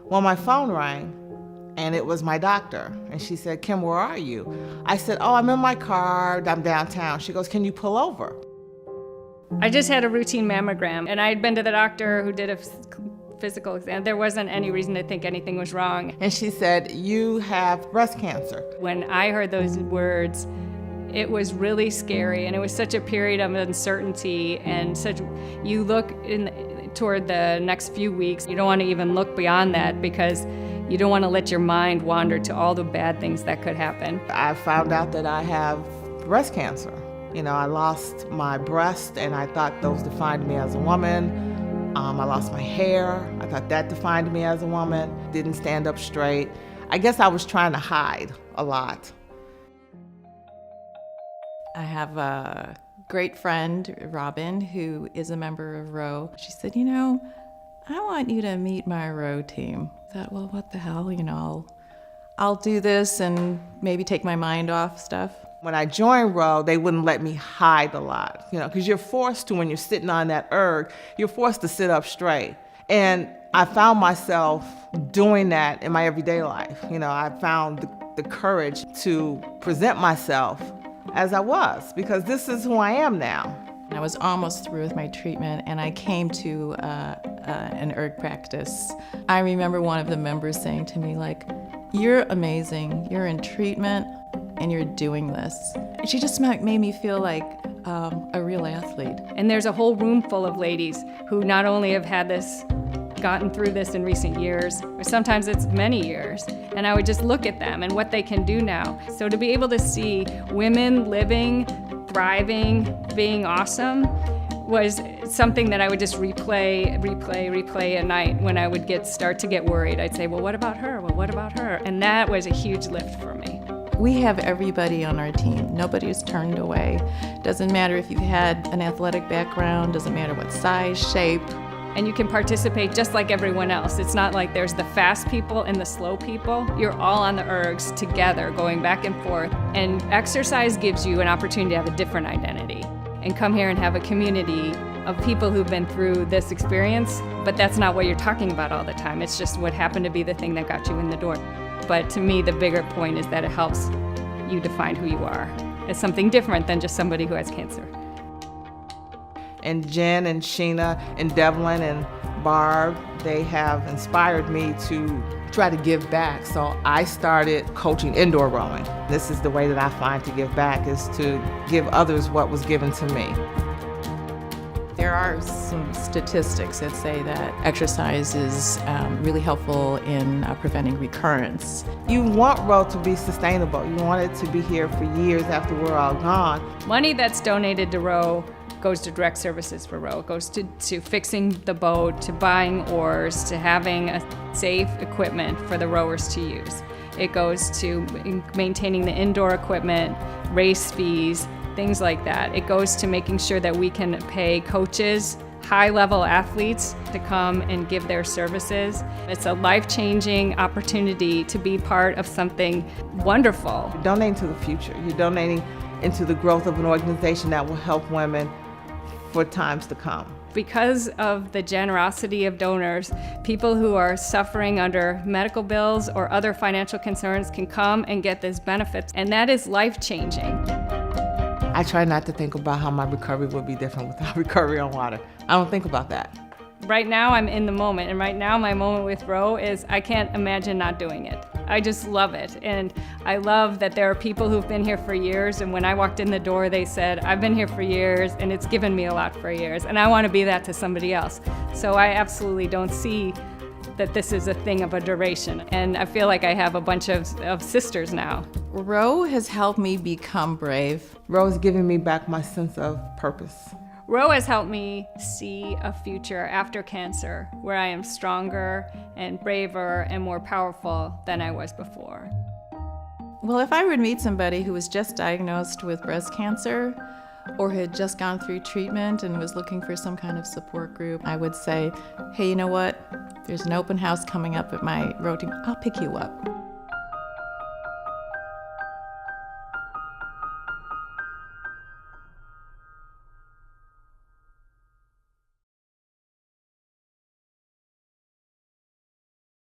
Well, my phone rang, and it was my doctor. And she said, Kim, where are you? I said, oh, I'm in my car, I'm downtown. She goes, can you pull over? I just had a routine mammogram, and I had been to the doctor who did a physical exam. There wasn't any reason to think anything was wrong. And she said, you have breast cancer. When I heard those words, it was really scary, and it was such a period of uncertainty, and you look toward the next few weeks, you don't want to even look beyond that because you don't want to let your mind wander to all the bad things that could happen. I found out that I have breast cancer. I lost my breast, and I thought those defined me as a woman. I lost my hair. I thought that defined me as a woman. Didn't stand up straight. I guess I was trying to hide a lot. I have a great friend, Robin, who is a member of Row. She said, I want you to meet my Row team. I thought, well, what the hell, I'll do this and maybe take my mind off stuff. When I joined Row, they wouldn't let me hide a lot, because you're forced to, when you're sitting on that erg, you're forced to sit up straight. And I found myself doing that in my everyday life. I found the courage to present myself as I was, because this is who I am now. I was almost through with my treatment, and I came to an erg practice. I remember one of the members saying to me, you're amazing, you're in treatment, and you're doing this. She just made me feel like a real athlete. And there's a whole room full of ladies who not only have had this, gotten through this in recent years, or sometimes it's many years, and I would just look at them and what they can do now. So to be able to see women living, thriving, being awesome was something that I would just replay at night when I would start to get worried. I'd say, well, what about her? Well, what about her? And that was a huge lift for me. We have everybody on our team. Nobody is turned away. Doesn't matter if you've had an athletic background, doesn't matter what size, shape. And you can participate just like everyone else. It's not like there's the fast people and the slow people. You're all on the ergs together, going back and forth. And exercise gives you an opportunity to have a different identity and come here and have a community of people who've been through this experience, but that's not what you're talking about all the time. It's just what happened to be the thing that got you in the door. But to me, the bigger point is that it helps you define who you are as something different than just somebody who has cancer. And Jen and Sheena and Devlin and Barb, they have inspired me to try to give back. So I started coaching indoor rowing. This is the way that I find to give back, is to give others what was given to me. There are some statistics that say that exercise is really helpful in preventing recurrence. You want Row to be sustainable. You want it to be here for years after we're all gone. Money that's donated to Row goes to direct services for Row. It goes to fixing the boat, to buying oars, to having a safe equipment for the rowers to use. It goes to maintaining the indoor equipment, race fees, things like that. It goes to making sure that we can pay coaches, high-level athletes to come and give their services. It's a life-changing opportunity to be part of something wonderful. You're donating to the future. You're donating into the growth of an organization that will help women for times to come. Because of the generosity of donors, people who are suffering under medical bills or other financial concerns can come and get these benefits, and that is life-changing. I try not to think about how my recovery would be different without recovery on water. I don't think about that. Right now I'm in the moment, and right now my moment with Row is I can't imagine not doing it. I just love it, and I love that there are people who've been here for years, and when I walked in the door they said, I've been here for years and it's given me a lot for years, and I want to be that to somebody else. So I absolutely don't see that this is a thing of a duration, and I feel like I have a bunch of sisters now. Row has helped me become brave. Row has given me back my sense of purpose. Row has helped me see a future after cancer where I am stronger and braver and more powerful than I was before. Well, if I would meet somebody who was just diagnosed with breast cancer or had just gone through treatment and was looking for some kind of support group, I would say, hey, you know what? There's an open house coming up at my Row team. I'll pick you up.